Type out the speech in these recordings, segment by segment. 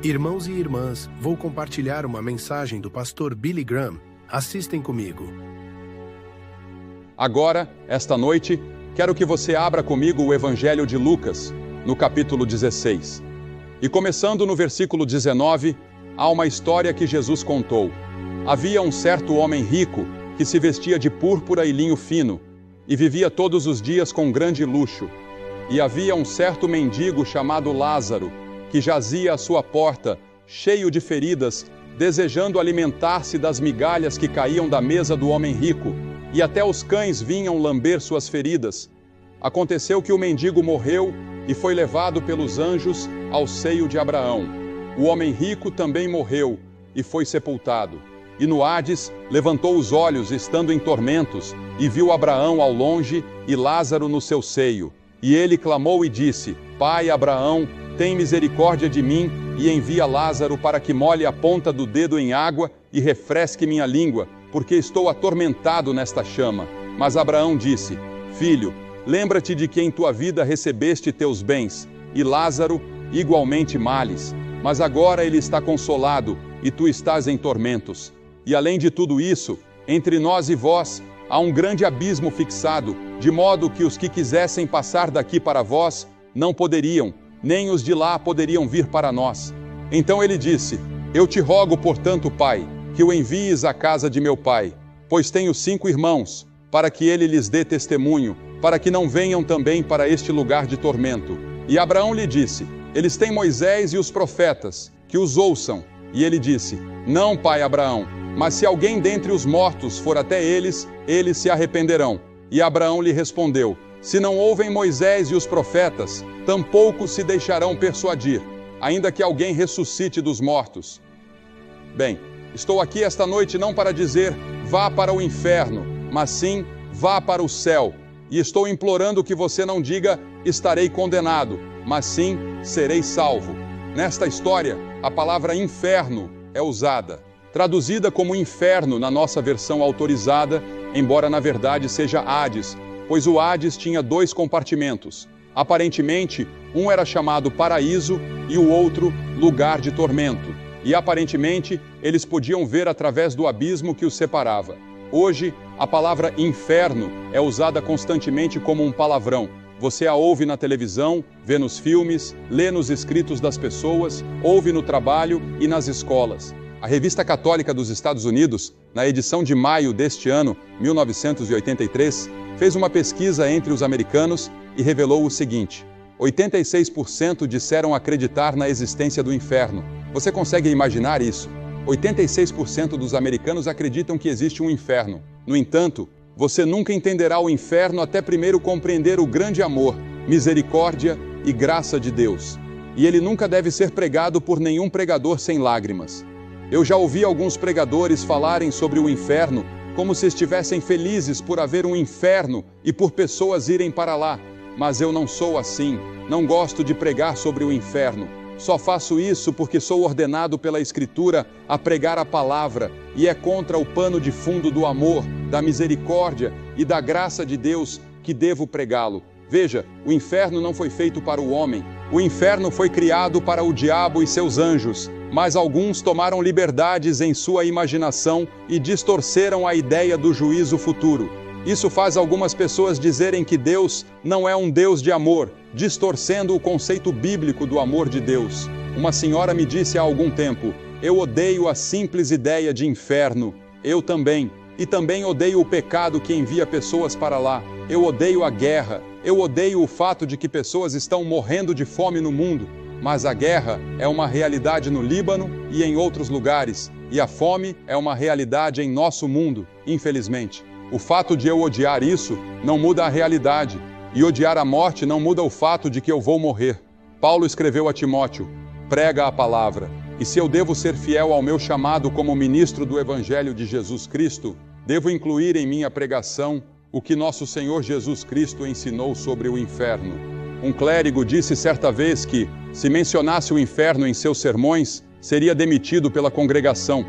Irmãos e irmãs, vou compartilhar uma mensagem do pastor Billy Graham. Assistem comigo. Agora, esta noite, quero que você abra comigo o Evangelho de Lucas, no capítulo 16. E começando no versículo 19, há uma história que Jesus contou. Havia um certo homem rico que se vestia de púrpura e linho fino e vivia todos os dias com grande luxo. E havia um certo mendigo chamado Lázaro, que jazia à sua porta, cheio de feridas, desejando alimentar-se das migalhas que caíam da mesa do homem rico, e até os cães vinham lamber suas feridas. Aconteceu que o mendigo morreu e foi levado pelos anjos ao seio de Abraão. O homem rico também morreu e foi sepultado. E no Hades levantou os olhos, estando em tormentos, e viu Abraão ao longe e Lázaro no seu seio. E ele clamou e disse: Pai Abraão, tem misericórdia de mim e envia Lázaro para que molhe a ponta do dedo em água e refresque minha língua, porque estou atormentado nesta chama. Mas Abraão disse: Filho, lembra-te de que em tua vida recebeste teus bens, e Lázaro igualmente males. Mas agora ele está consolado, e tu estás em tormentos. E além de tudo isso, entre nós e vós há um grande abismo fixado, de modo que os que quisessem passar daqui para vós não poderiam, nem os de lá poderiam vir para nós. Então ele disse: Eu te rogo, portanto, Pai, que o envies à casa de meu pai, pois tenho 5 irmãos, para que ele lhes dê testemunho, para que não venham também para este lugar de tormento. E Abraão lhe disse: Eles têm Moisés e os profetas, que os ouçam. E ele disse: Não, pai Abraão, mas se alguém dentre os mortos for até eles, eles se arrependerão. E Abraão lhe respondeu: Se não ouvem Moisés e os profetas, tampouco se deixarão persuadir, ainda que alguém ressuscite dos mortos. Bem, estou aqui esta noite não para dizer, vá para o inferno, mas sim, vá para o céu. E estou implorando que você não diga, estarei condenado, mas sim, serei salvo. Nesta história, a palavra inferno é usada, traduzida como inferno na nossa versão autorizada, embora na verdade seja Hades, pois o Hades tinha 2 compartimentos. Aparentemente, um era chamado paraíso e o outro lugar de tormento. E aparentemente, eles podiam ver através do abismo que os separava. Hoje, a palavra inferno é usada constantemente como um palavrão. Você a ouve na televisão, vê nos filmes, lê nos escritos das pessoas, ouve no trabalho e nas escolas. A Revista Católica dos Estados Unidos, na edição de maio deste ano, 1983, fez uma pesquisa entre os americanos e revelou o seguinte: 86% disseram acreditar na existência do inferno. Você consegue imaginar isso? 86% dos americanos acreditam que existe um inferno. No entanto, você nunca entenderá o inferno até primeiro compreender o grande amor, misericórdia e graça de Deus. E ele nunca deve ser pregado por nenhum pregador sem lágrimas. Eu já ouvi alguns pregadores falarem sobre o inferno como se estivessem felizes por haver um inferno e por pessoas irem para lá. Mas eu não sou assim, não gosto de pregar sobre o inferno. Só faço isso porque sou ordenado pela Escritura a pregar a palavra e é contra o pano de fundo do amor, da misericórdia e da graça de Deus que devo pregá-lo. Veja, o inferno não foi feito para o homem. O inferno foi criado para o diabo e seus anjos, mas alguns tomaram liberdades em sua imaginação e distorceram a ideia do juízo futuro. Isso faz algumas pessoas dizerem que Deus não é um Deus de amor, distorcendo o conceito bíblico do amor de Deus. Uma senhora me disse há algum tempo: eu odeio a simples ideia de inferno. Eu também. E também odeio o pecado que envia pessoas para lá. Eu odeio a guerra. Eu odeio o fato de que pessoas estão morrendo de fome no mundo. Mas a guerra é uma realidade no Líbano e em outros lugares. E a fome é uma realidade em nosso mundo, infelizmente. O fato de eu odiar isso não muda a realidade. E odiar a morte não muda o fato de que eu vou morrer. Paulo escreveu a Timóteo: prega a palavra. E se eu devo ser fiel ao meu chamado como ministro do Evangelho de Jesus Cristo, devo incluir em minha pregação o que nosso Senhor Jesus Cristo ensinou sobre o inferno. Um clérigo disse certa vez que, se mencionasse o inferno em seus sermões, seria demitido pela congregação.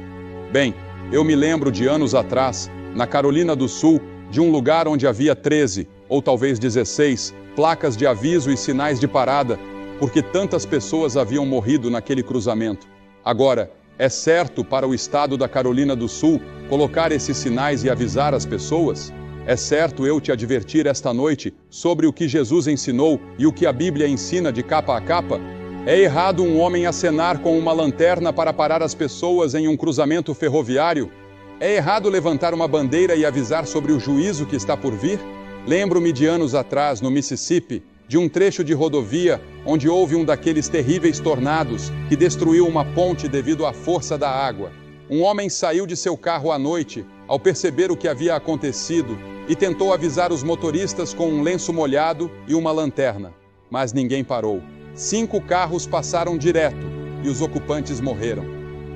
Bem, eu me lembro de anos atrás, na Carolina do Sul, de um lugar onde havia 13, ou talvez 16, placas de aviso e sinais de parada, porque tantas pessoas haviam morrido naquele cruzamento. Agora, é certo para o estado da Carolina do Sul colocar esses sinais e avisar as pessoas? É certo eu te advertir esta noite sobre o que Jesus ensinou e o que a Bíblia ensina de capa a capa? É errado um homem acenar com uma lanterna para parar as pessoas em um cruzamento ferroviário? É errado levantar uma bandeira e avisar sobre o juízo que está por vir? Lembro-me de anos atrás, no Mississippi, de um trecho de rodovia onde houve um daqueles terríveis tornados que destruiu uma ponte devido à força da água. Um homem saiu de seu carro à noite, ao perceber o que havia acontecido, e tentou avisar os motoristas com um lenço molhado e uma lanterna. Mas ninguém parou. 5 carros passaram direto e os ocupantes morreram.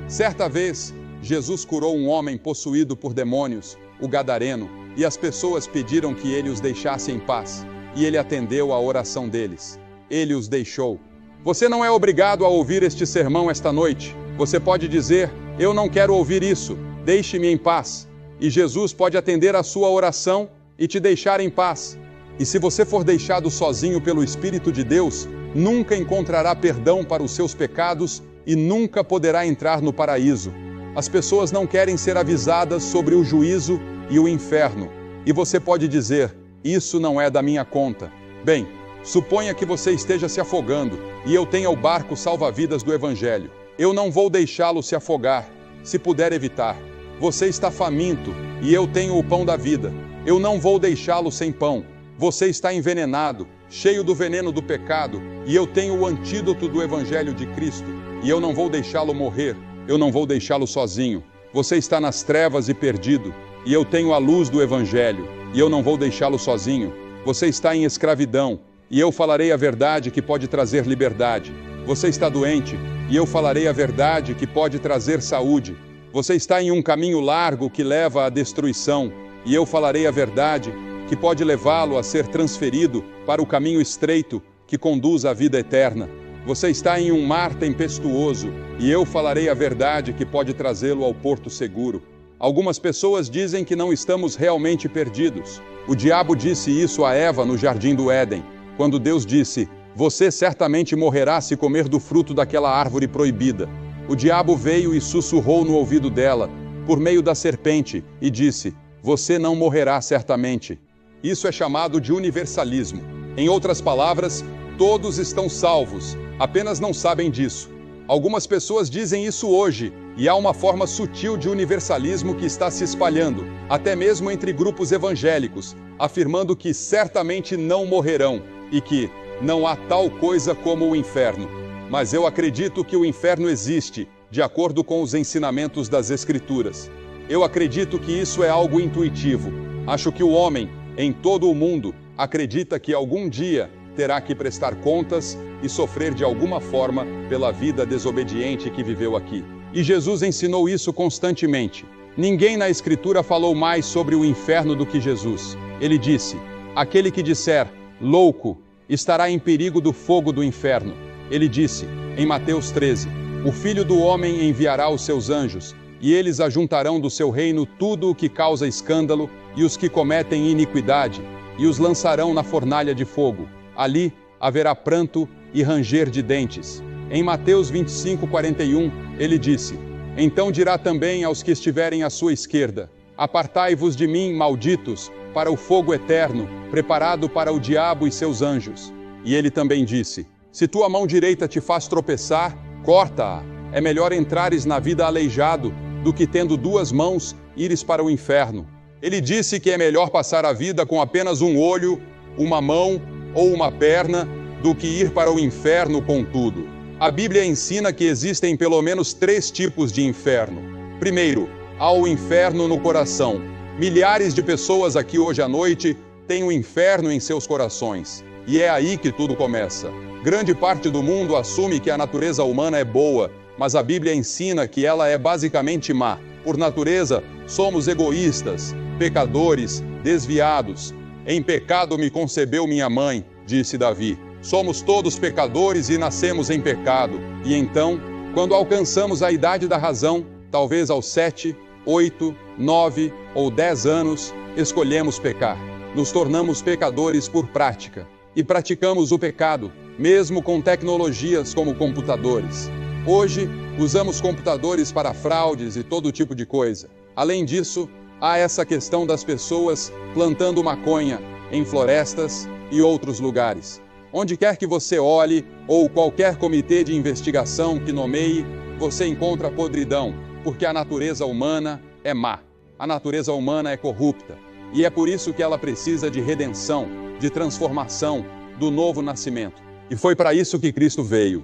Certa vez, Jesus curou um homem possuído por demônios, o gadareno, e as pessoas pediram que ele os deixasse em paz. E ele atendeu à oração deles. Ele os deixou. Você não é obrigado a ouvir este sermão esta noite. Você pode dizer: eu não quero ouvir isso, deixe-me em paz. E Jesus pode atender a sua oração e te deixar em paz. E se você for deixado sozinho pelo Espírito de Deus, nunca encontrará perdão para os seus pecados e nunca poderá entrar no paraíso. As pessoas não querem ser avisadas sobre o juízo e o inferno. E você pode dizer: isso não é da minha conta. Bem, suponha que você esteja se afogando e eu tenha o barco salva-vidas do Evangelho. Eu não vou deixá-lo se afogar, se puder evitar. Você está faminto e eu tenho o pão da vida. Eu não vou deixá-lo sem pão. Você está envenenado, cheio do veneno do pecado, e eu tenho o antídoto do Evangelho de Cristo. E eu não vou deixá-lo morrer, eu não vou deixá-lo sozinho. Você está nas trevas e perdido, e eu tenho a luz do Evangelho, e eu não vou deixá-lo sozinho. Você está em escravidão, e eu falarei a verdade que pode trazer liberdade. Você está doente, e eu falarei a verdade que pode trazer saúde. Você está em um caminho largo que leva à destruição, e eu falarei a verdade que pode levá-lo a ser transferido para o caminho estreito que conduz à vida eterna. Você está em um mar tempestuoso, e eu falarei a verdade que pode trazê-lo ao porto seguro. Algumas pessoas dizem que não estamos realmente perdidos. O diabo disse isso a Eva no Jardim do Éden, quando Deus disse: você certamente morrerá se comer do fruto daquela árvore proibida. O diabo veio e sussurrou no ouvido dela, por meio da serpente, e disse: você não morrerá certamente. Isso é chamado de universalismo. Em outras palavras, todos estão salvos, apenas não sabem disso. Algumas pessoas dizem isso hoje, e há uma forma sutil de universalismo que está se espalhando, até mesmo entre grupos evangélicos, afirmando que certamente não morrerão, e que não há tal coisa como o inferno. Mas eu acredito que o inferno existe, de acordo com os ensinamentos das Escrituras. Eu acredito que isso é algo intuitivo. Acho que o homem, em todo o mundo, acredita que algum dia terá que prestar contas e sofrer de alguma forma pela vida desobediente que viveu aqui. E Jesus ensinou isso constantemente. Ninguém na Escritura falou mais sobre o inferno do que Jesus. Ele disse: aquele que disser, louco, estará em perigo do fogo do inferno. Ele disse, em Mateus 13, o Filho do Homem enviará os seus anjos, e eles ajuntarão do seu reino tudo o que causa escândalo e os que cometem iniquidade, e os lançarão na fornalha de fogo. Ali haverá pranto e ranger de dentes. Em Mateus 25:41, ele disse: então dirá também aos que estiverem à sua esquerda: apartai-vos de mim, malditos, para o fogo eterno, preparado para o diabo e seus anjos. E ele também disse: se tua mão direita te faz tropeçar, corta-a. É melhor entrares na vida aleijado do que, tendo 2 mãos, ires para o inferno. Ele disse que é melhor passar a vida com apenas um olho, uma mão ou uma perna, do que ir para o inferno com tudo. A Bíblia ensina que existem pelo menos 3 tipos de inferno. Primeiro, há o inferno no coração. Milhares de pessoas aqui hoje à noite têm o inferno em seus corações. E é aí que tudo começa. Grande parte do mundo assume que a natureza humana é boa, mas a Bíblia ensina que ela é basicamente má. Por natureza, somos egoístas, pecadores, desviados. Em pecado me concebeu minha mãe, disse Davi. Somos todos pecadores e nascemos em pecado. E então, quando alcançamos a idade da razão, talvez aos 7, 8, 9 ou 10 anos, escolhemos pecar. Nos tornamos pecadores por prática. e praticamos o pecado, mesmo com tecnologias como computadores. Hoje, usamos computadores para fraudes e todo tipo de coisa. Além disso, há essa questão das pessoas plantando maconha em florestas e outros lugares. Onde quer que você olhe, ou qualquer comitê de investigação que nomeie, você encontra podridão, porque a natureza humana é má. A natureza humana é corrupta. E é por isso que ela precisa de redenção, de transformação, do novo nascimento. E foi para isso que Cristo veio,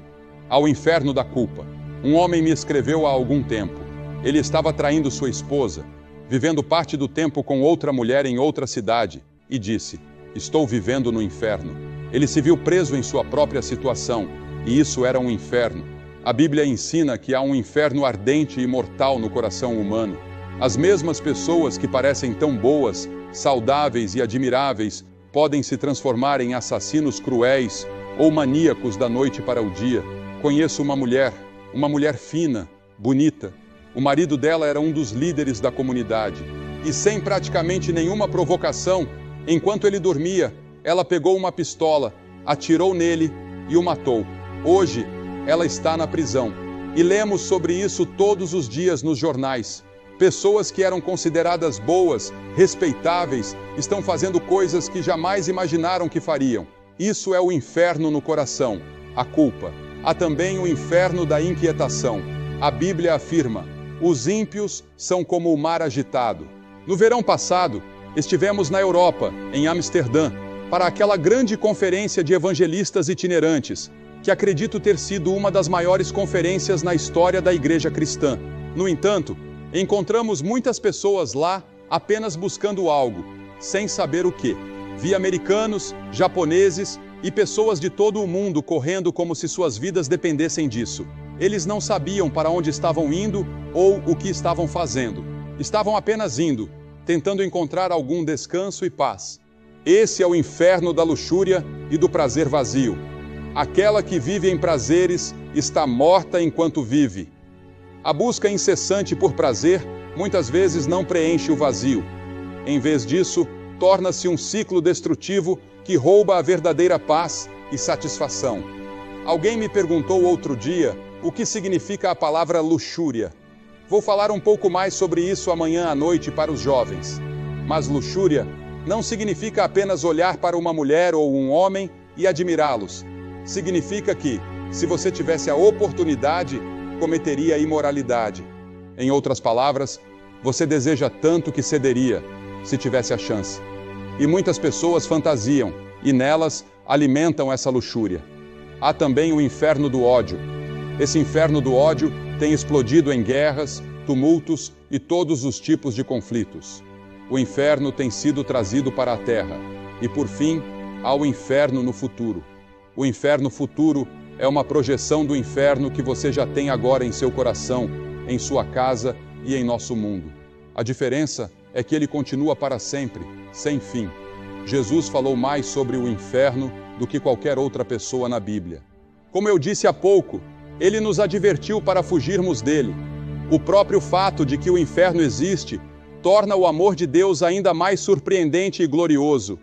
ao inferno da culpa. Um homem me escreveu há algum tempo. Ele estava traindo sua esposa, vivendo parte do tempo com outra mulher em outra cidade, e disse: estou vivendo no inferno. Ele se viu preso em sua própria situação, e isso era um inferno. A Bíblia ensina que há um inferno ardente e mortal no coração humano. As mesmas pessoas que parecem tão boas, saudáveis e admiráveis, podem se transformar em assassinos cruéis ou maníacos da noite para o dia. Conheço uma mulher fina, bonita. O marido dela era um dos líderes da comunidade. E sem praticamente nenhuma provocação, enquanto ele dormia, ela pegou uma pistola, atirou nele e o matou. Hoje, ela está na prisão. E lemos sobre isso todos os dias nos jornais. Pessoas que eram consideradas boas, respeitáveis, estão fazendo coisas que jamais imaginaram que fariam. Isso é o inferno no coração, a culpa. Há também o inferno da inquietação. A Bíblia afirma: os ímpios são como o mar agitado. No verão passado, estivemos na Europa, em Amsterdã, para aquela grande conferência de evangelistas itinerantes, que acredito ter sido uma das maiores conferências na história da igreja cristã. No entanto, encontramos muitas pessoas lá apenas buscando algo, sem saber o que. Vi americanos, japoneses e pessoas de todo o mundo correndo como se suas vidas dependessem disso. Eles não sabiam para onde estavam indo ou o que estavam fazendo. Estavam apenas indo, tentando encontrar algum descanso e paz. Esse é o inferno da luxúria e do prazer vazio. Aquela que vive em prazeres está morta enquanto vive. A busca incessante por prazer muitas vezes não preenche o vazio. Em vez disso, torna-se um ciclo destrutivo que rouba a verdadeira paz e satisfação. Alguém me perguntou outro dia o que significa a palavra luxúria. Vou falar um pouco mais sobre isso amanhã à noite para os jovens. Mas luxúria não significa apenas olhar para uma mulher ou um homem e admirá-los. Significa que, se você tivesse a oportunidade, cometeria imoralidade. Em outras palavras, você deseja tanto que cederia, se tivesse a chance. E muitas pessoas fantasiam, e nelas alimentam essa luxúria. Há também o inferno do ódio. Esse inferno do ódio tem explodido em guerras, tumultos e todos os tipos de conflitos. O inferno tem sido trazido para a terra. E, por fim, há o inferno no futuro. O inferno futuro é uma projeção do inferno que você já tem agora em seu coração, em sua casa e em nosso mundo. A diferença é que ele continua para sempre, sem fim. Jesus falou mais sobre o inferno do que qualquer outra pessoa na Bíblia. Como eu disse há pouco, ele nos advertiu para fugirmos dele. O próprio fato de que o inferno existe torna o amor de Deus ainda mais surpreendente e glorioso.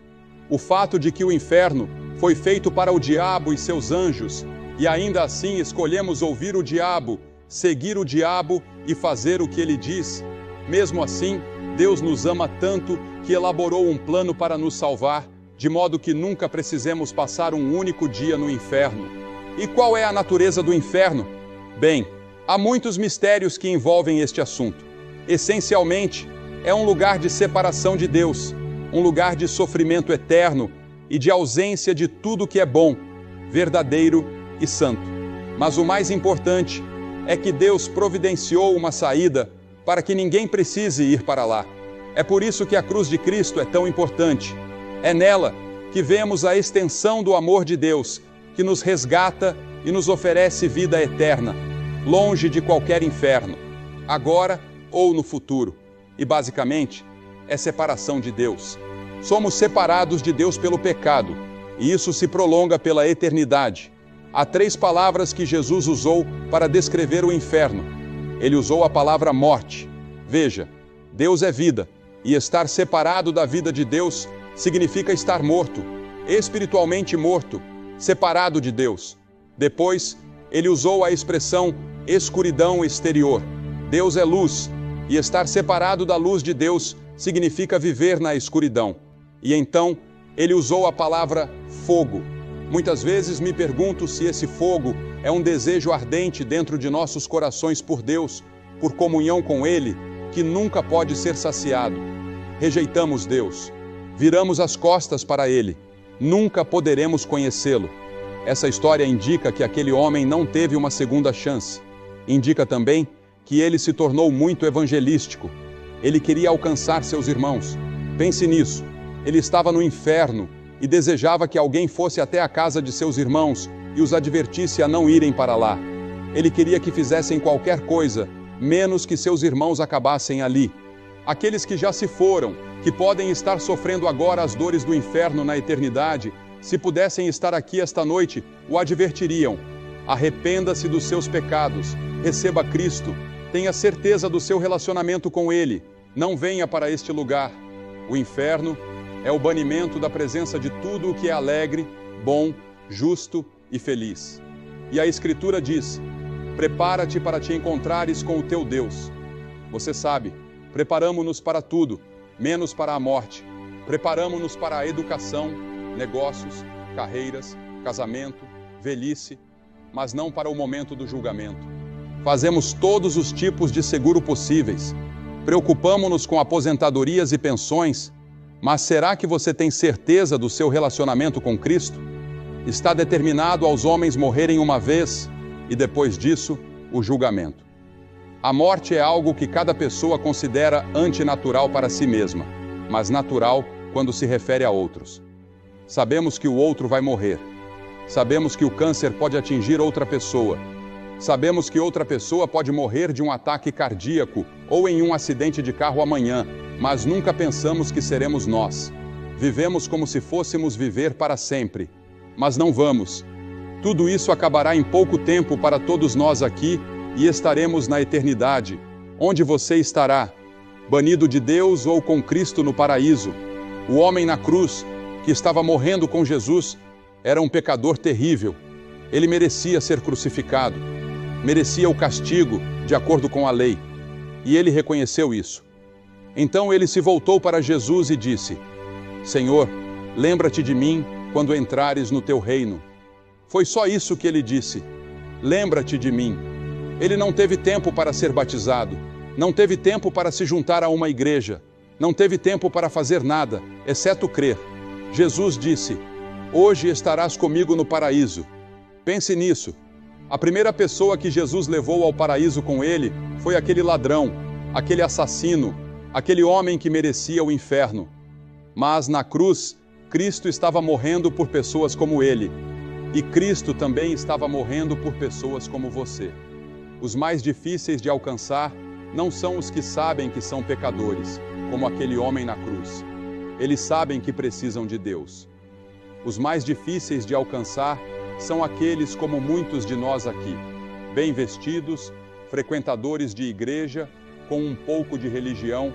O fato de que o inferno foi feito para o diabo e seus anjos, e ainda assim escolhemos ouvir o diabo, seguir o diabo e fazer o que ele diz. Mesmo assim, Deus nos ama tanto que elaborou um plano para nos salvar, de modo que nunca precisemos passar um único dia no inferno. E qual é a natureza do inferno? Bem, há muitos mistérios que envolvem este assunto. Essencialmente, é um lugar de separação de Deus, um lugar de sofrimento eterno e de ausência de tudo que é bom, verdadeiro e santo. Mas o mais importante é que Deus providenciou uma saída para que ninguém precise ir para lá. É por isso que a cruz de Cristo é tão importante. É nela que vemos a extensão do amor de Deus, que nos resgata e nos oferece vida eterna, longe de qualquer inferno, agora ou no futuro. E basicamente, é separação de Deus. Somos separados de Deus pelo pecado, e isso se prolonga pela eternidade. Há 3 palavras que Jesus usou para descrever o inferno. Ele usou a palavra morte. Veja, Deus é vida, e estar separado da vida de Deus significa estar morto. espiritualmente morto, separado de Deus. Depois, ele usou a expressão escuridão exterior. Deus é luz, e estar separado da luz de Deus significa viver na escuridão. E então, ele usou a palavra fogo. Muitas vezes me pergunto se esse fogo é um desejo ardente dentro de nossos corações por Deus, por comunhão com Ele, que nunca pode ser saciado. Rejeitamos Deus, viramos as costas para Ele, nunca poderemos conhecê-lo. Essa história indica que aquele homem não teve uma segunda chance. Indica também que ele se tornou muito evangelístico. Ele queria alcançar seus irmãos. Pense nisso. Ele estava no inferno e desejava que alguém fosse até a casa de seus irmãos e os advertisse a não irem para lá. Ele queria que fizessem qualquer coisa, menos que seus irmãos acabassem ali. Aqueles que já se foram, que podem estar sofrendo agora as dores do inferno na eternidade, se pudessem estar aqui esta noite, o advertiriam. Arrependa-se dos seus pecados, receba Cristo, tenha certeza do seu relacionamento com Ele, não venha para este lugar. O inferno é o banimento da presença de tudo o que é alegre, bom, justo e feliz. E a Escritura diz: prepara-te para te encontrares com o teu Deus. Você sabe, preparamo-nos para tudo, menos para a morte. Preparamo-nos para a educação, negócios, carreiras, casamento, velhice, mas não para o momento do julgamento. Fazemos todos os tipos de seguro possíveis. Preocupamo-nos com aposentadorias e pensões, mas será que você tem certeza do seu relacionamento com Cristo? Está determinado aos homens morrerem uma vez e depois disso, o julgamento. A morte é algo que cada pessoa considera antinatural para si mesma, mas natural quando se refere a outros. Sabemos que o outro vai morrer. Sabemos que o câncer pode atingir outra pessoa. Sabemos que outra pessoa pode morrer de um ataque cardíaco ou em um acidente de carro amanhã, mas nunca pensamos que seremos nós. Vivemos como se fôssemos viver para sempre, mas não vamos. Tudo isso acabará em pouco tempo para todos nós aqui e estaremos na eternidade. Onde você estará? Banido de Deus ou com Cristo no paraíso? O homem na cruz, que estava morrendo com Jesus, era um pecador terrível. Ele merecia ser crucificado, merecia o castigo de acordo com a lei. E ele reconheceu isso. Então ele se voltou para Jesus e disse: Senhor, lembra-te de mim quando entrares no teu reino. Foi só isso que ele disse: lembra-te de mim. Ele não teve tempo para ser batizado, não teve tempo para se juntar a uma igreja, não teve tempo para fazer nada, exceto crer. Jesus disse: hoje estarás comigo no paraíso. Pense nisso. A primeira pessoa que Jesus levou ao paraíso com ele foi aquele ladrão, aquele assassino, aquele homem que merecia o inferno. Mas na cruz, Cristo estava morrendo por pessoas como ele. E Cristo também estava morrendo por pessoas como você. Os mais difíceis de alcançar não são os que sabem que são pecadores, como aquele homem na cruz. Eles sabem que precisam de Deus. Os mais difíceis de alcançar são aqueles como muitos de nós aqui, bem vestidos, frequentadores de igreja, com um pouco de religião,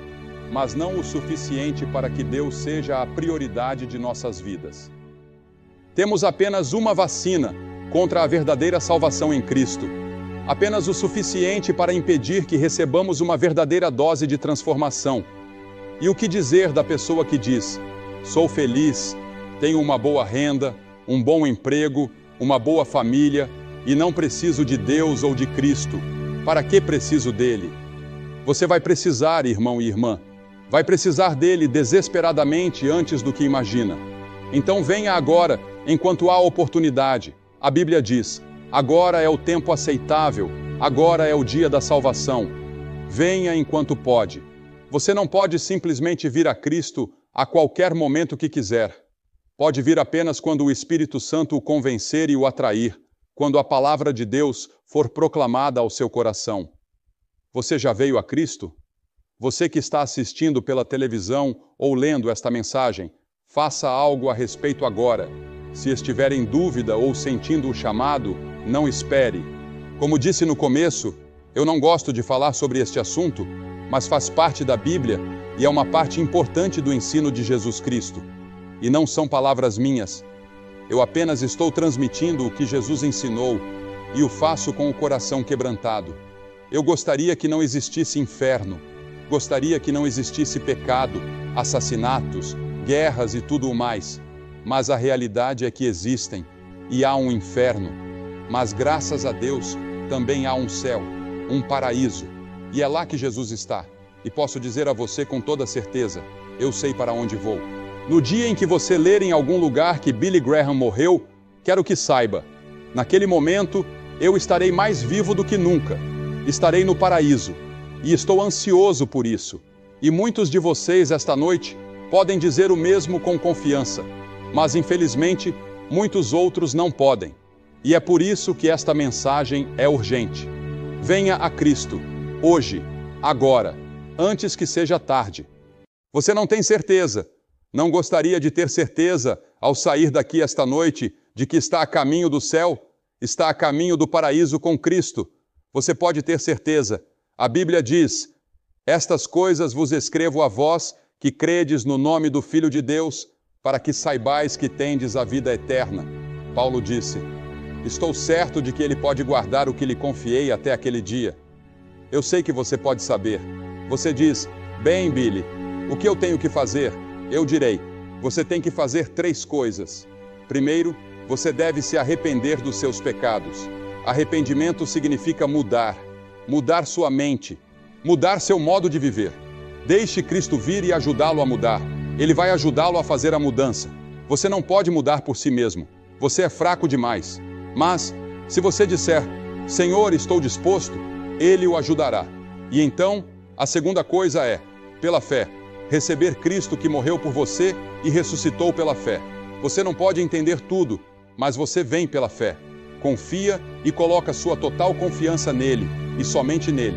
mas não o suficiente para que Deus seja a prioridade de nossas vidas. Temos apenas uma vacina contra a verdadeira salvação em Cristo, apenas o suficiente para impedir que recebamos uma verdadeira dose de transformação. E o que dizer da pessoa que diz: sou feliz, tenho uma boa renda, um bom emprego, uma boa família e não preciso de Deus ou de Cristo. Para que preciso dele? Você vai precisar, irmão e irmã. Vai precisar dele desesperadamente antes do que imagina. Então venha agora, enquanto há oportunidade. A Bíblia diz: agora é o tempo aceitável, agora é o dia da salvação. Venha enquanto pode. Você não pode simplesmente vir a Cristo a qualquer momento que quiser. Pode vir apenas quando o Espírito Santo o convencer e o atrair, quando a palavra de Deus for proclamada ao seu coração. Você já veio a Cristo? Você que está assistindo pela televisão ou lendo esta mensagem, faça algo a respeito agora. Se estiver em dúvida ou sentindo o chamado, não espere. Como disse no começo, eu não gosto de falar sobre este assunto, mas faz parte da Bíblia e é uma parte importante do ensino de Jesus Cristo. e não são palavras minhas. Eu apenas estou transmitindo o que Jesus ensinou e o faço com o coração quebrantado. Eu gostaria que não existisse inferno, gostaria que não existisse pecado, assassinatos, guerras e tudo o mais, mas a realidade é que existem e há um inferno, mas graças a Deus também há um céu, um paraíso, e é lá que Jesus está. E posso dizer a você com toda certeza, eu sei para onde vou. No dia em que você ler em algum lugar que Billy Graham morreu, quero que saiba, naquele momento eu estarei mais vivo do que nunca, estarei no paraíso, e estou ansioso por isso. E muitos de vocês esta noite podem dizer o mesmo com confiança, mas infelizmente muitos outros não podem. E é por isso que esta mensagem é urgente. Venha a Cristo, hoje, agora, antes que seja tarde. Você não tem certeza, não gostaria de ter certeza ao sair daqui esta noite de que está a caminho do céu, está a caminho do paraíso com Cristo. Você pode ter certeza. A Bíblia diz: estas coisas vos escrevo a vós que credes no nome do Filho de Deus, para que saibais que tendes a vida eterna. Paulo disse: estou certo de que Ele pode guardar o que lhe confiei até aquele dia. Eu sei que você pode saber. Você diz: bem, Billy, o que eu tenho que fazer? Eu direi: você tem que fazer 3 coisas. Primeiro, você deve se arrepender dos seus pecados. Arrependimento significa mudar sua mente, mudar seu modo de viver. Deixe Cristo vir e ajudá-lo a mudar. Ele vai ajudá-lo a fazer a mudança. Você não pode mudar por si mesmo. Você é fraco demais. Mas, se você disser: Senhor, estou disposto, Ele o ajudará. E então, a segunda coisa é, pela fé, receber Cristo que morreu por você e ressuscitou pela fé. Você não pode entender tudo, mas você vem pela fé. Confia e coloca sua total confiança nele, e somente nele.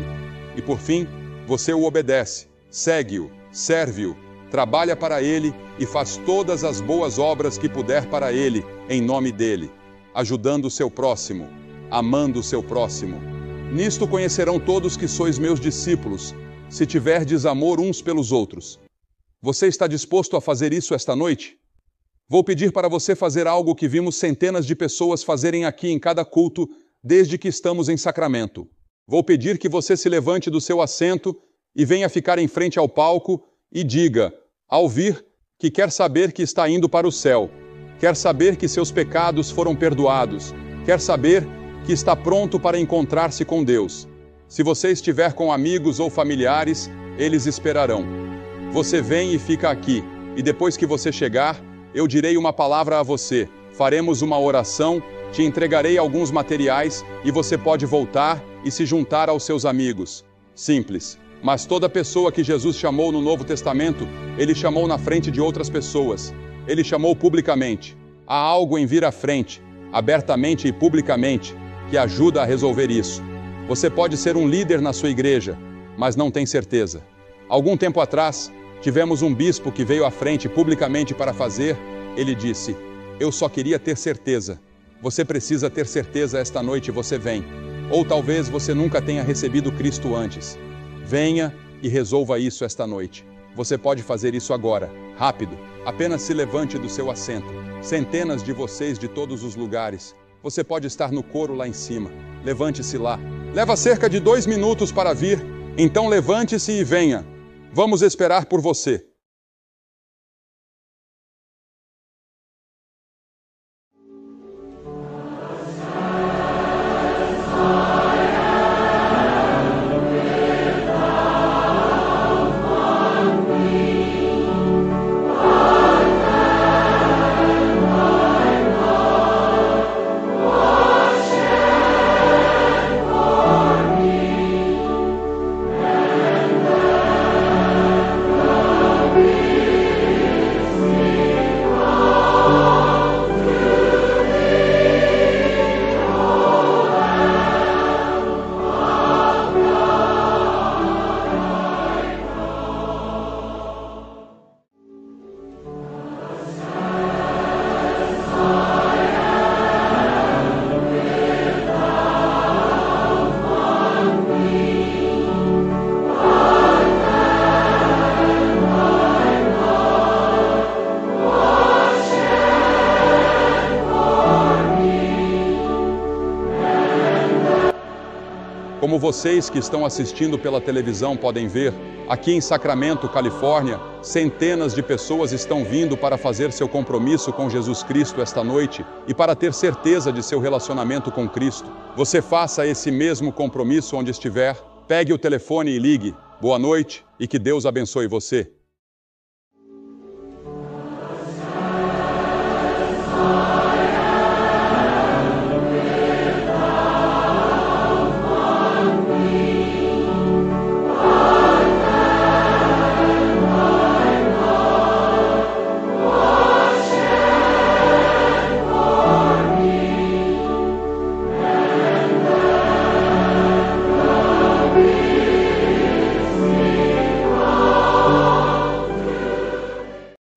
E por fim, você o obedece, segue-o, serve-o, trabalha para ele e faz todas as boas obras que puder para ele, em nome dele, ajudando o seu próximo, amando o seu próximo. Nisto conhecerão todos que sois meus discípulos, se tiverdes amor uns pelos outros. Você está disposto a fazer isso esta noite? Vou pedir para você fazer algo que vimos centenas de pessoas fazerem aqui em cada culto desde que estamos em Sacramento. Vou pedir que você se levante do seu assento e venha ficar em frente ao palco e diga, ao vir, que quer saber que está indo para o céu, quer saber que seus pecados foram perdoados, quer saber que está pronto para encontrar-se com Deus. Se você estiver com amigos ou familiares, eles esperarão. Você vem e fica aqui, e depois que você chegar, eu direi uma palavra a você, faremos uma oração, te entregarei alguns materiais e você pode voltar e se juntar aos seus amigos. Simples. Mas toda pessoa que Jesus chamou no Novo Testamento, Ele chamou na frente de outras pessoas. Ele chamou publicamente. Há algo em vir à frente, abertamente e publicamente, que ajuda a resolver isso. Você pode ser um líder na sua igreja, mas não tem certeza. Algum tempo atrás, tivemos um bispo que veio à frente publicamente para fazer. Ele disse, eu só queria ter certeza. Você precisa ter certeza esta noite, você vem. Ou talvez você nunca tenha recebido Cristo antes. Venha e resolva isso esta noite. Você pode fazer isso agora, rápido. Apenas se levante do seu assento. Centenas de vocês de todos os lugares. Você pode estar no coro lá em cima. Levante-se lá. Leva cerca de 2 minutos para vir. Então levante-se e venha. Vamos esperar por você. Como vocês que estão assistindo pela televisão podem ver, aqui em Sacramento, Califórnia, centenas de pessoas estão vindo para fazer seu compromisso com Jesus Cristo esta noite e para ter certeza de seu relacionamento com Cristo. Você faça esse mesmo compromisso onde estiver, pegue o telefone e ligue. Boa noite e que Deus abençoe você.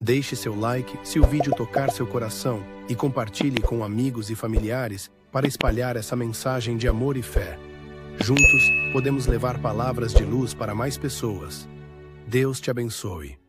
Deixe seu like se o vídeo tocar seu coração e compartilhe com amigos e familiares para espalhar essa mensagem de amor e fé. Juntos, podemos levar palavras de luz para mais pessoas. Deus te abençoe.